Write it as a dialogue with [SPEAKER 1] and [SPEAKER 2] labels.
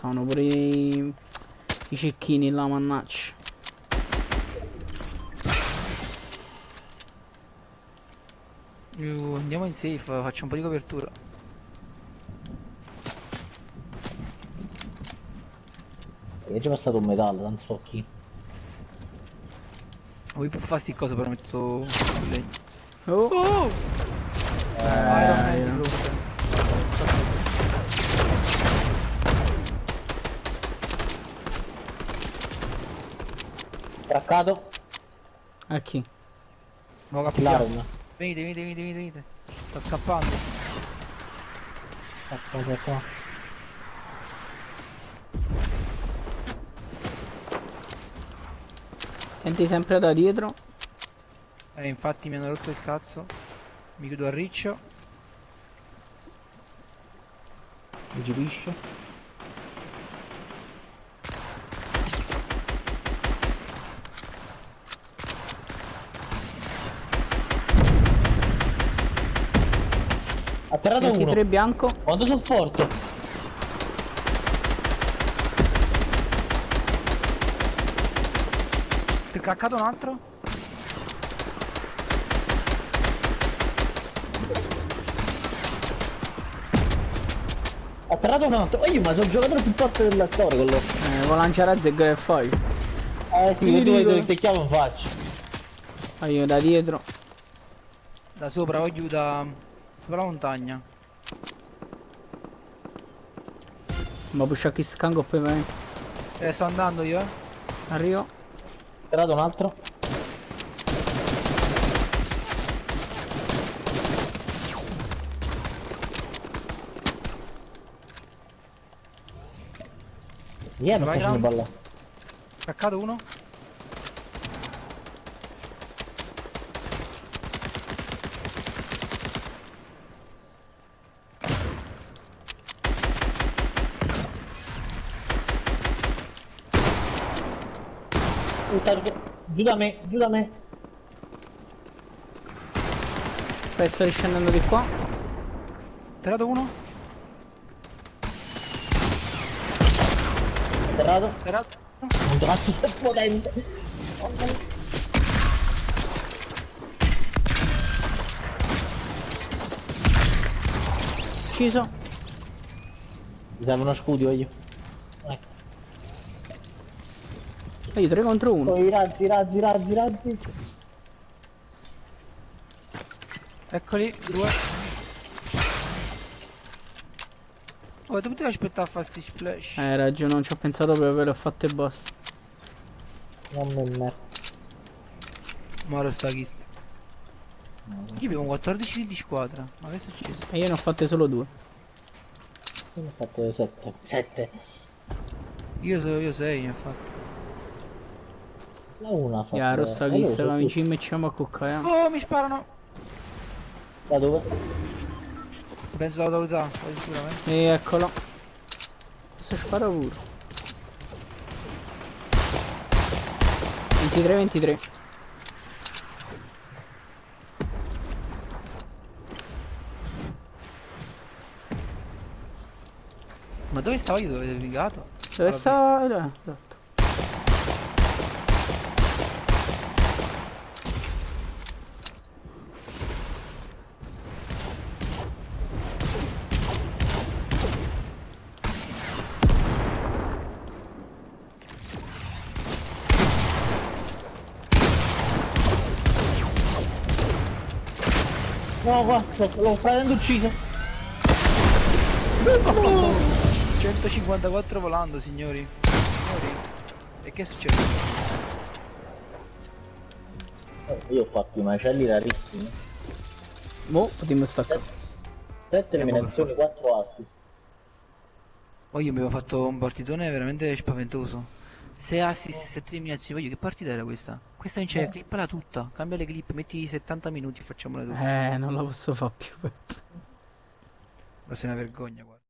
[SPEAKER 1] Stavano pure i cecchini là, mannaggia.
[SPEAKER 2] Andiamo in safe, faccio un po' di copertura.
[SPEAKER 3] È già passato un metallo, tanto so chi.
[SPEAKER 2] Vuoi più fare sti cose però metto il legno.
[SPEAKER 1] Oh!
[SPEAKER 2] Oh! Iron Man di
[SPEAKER 1] Iron.
[SPEAKER 2] fronte.
[SPEAKER 3] Traccato?
[SPEAKER 1] A chi?
[SPEAKER 2] Nuovo capitano.
[SPEAKER 3] L'Aron.
[SPEAKER 2] Venite. Sta scappando.
[SPEAKER 3] Aspetta.
[SPEAKER 1] Senti sempre da dietro.
[SPEAKER 2] Infatti mi hanno rotto il cazzo. Mi chiudo a riccio.
[SPEAKER 3] Mi giurisce. Atterrato
[SPEAKER 1] 23
[SPEAKER 3] uno.
[SPEAKER 1] bianco.
[SPEAKER 3] Quando sono forte.
[SPEAKER 2] Ti è craccato un altro?
[SPEAKER 3] Atterrato un altro. Ma sono il giocatore più forte dell'attore quello.
[SPEAKER 1] Con lanciarazzi e Greffoil.
[SPEAKER 3] Sì,
[SPEAKER 1] Ti dico.
[SPEAKER 3] dove te chiamo in faccia.
[SPEAKER 1] Io da dietro.
[SPEAKER 2] Da sopra, voglio da... sopra la montagna.
[SPEAKER 1] Ma pusha chi scango poi vai.
[SPEAKER 2] Sto andando io,
[SPEAKER 1] Arrivo.
[SPEAKER 3] Atterrato un altro. Via, non
[SPEAKER 2] Vai,
[SPEAKER 3] facendo
[SPEAKER 2] Ram.
[SPEAKER 3] balla.
[SPEAKER 2] Craccato uno.
[SPEAKER 3] Giù da me, giù da me.
[SPEAKER 1] Poi sto riscendendo di qua.
[SPEAKER 2] Tirato uno.
[SPEAKER 3] Atterrato.
[SPEAKER 2] Tirato.
[SPEAKER 3] Un cazzo sei potente.
[SPEAKER 1] Ucciso.
[SPEAKER 3] Mi serve uno scudo io. Ecco.
[SPEAKER 1] Io 3 contro 1.
[SPEAKER 3] Poi razzi.
[SPEAKER 2] Eccoli, due. Oh, tu potevi aspettare a farsi splash.
[SPEAKER 1] Hai ragione, non ci ho pensato proprio, l'ho fatto e basta.
[SPEAKER 3] Non mi merda.
[SPEAKER 2] Moro sta chist. Io abbiamo 14 kill di squadra. Ma che è successo?
[SPEAKER 1] E io ne ho fatte solo 2.
[SPEAKER 3] Io ne ho fatto 7. 7.
[SPEAKER 2] Io 6 ne ho fatto.
[SPEAKER 3] La una ha fatto.
[SPEAKER 1] Chiaro, sta lista,
[SPEAKER 3] tu.
[SPEAKER 1] amici, mettiamo a cucca,
[SPEAKER 2] Oh, mi sparano.
[SPEAKER 3] Da dove?
[SPEAKER 2] Penso dall'autorità, quasi sicuramente.
[SPEAKER 1] E eccolo. Questo spara pure. 23.
[SPEAKER 2] Ma dove stavo io? Dove avete brigato?
[SPEAKER 1] Dove
[SPEAKER 2] L'ho
[SPEAKER 1] sta? Esatto.
[SPEAKER 3] No, qua, l'ho praticamente ucciso.
[SPEAKER 2] 154 volando, signori. Signori. E che succede?
[SPEAKER 3] Io ho fatto i macelli rarissimi.
[SPEAKER 1] Boh, potremmo staccare.
[SPEAKER 3] 7
[SPEAKER 2] ma
[SPEAKER 3] eliminazioni,
[SPEAKER 2] per
[SPEAKER 3] 4 assist.
[SPEAKER 2] Oh, io mi avevo fatto un partitone veramente spaventoso. 6 assist, 7 eliminazioni. Voglio, che partita era questa? Questa vince, clippala tutta. Cambia le clip, metti 70 minuti e facciamole tutte.
[SPEAKER 1] Non la posso fare più.
[SPEAKER 2] Ma sei una vergogna, guarda.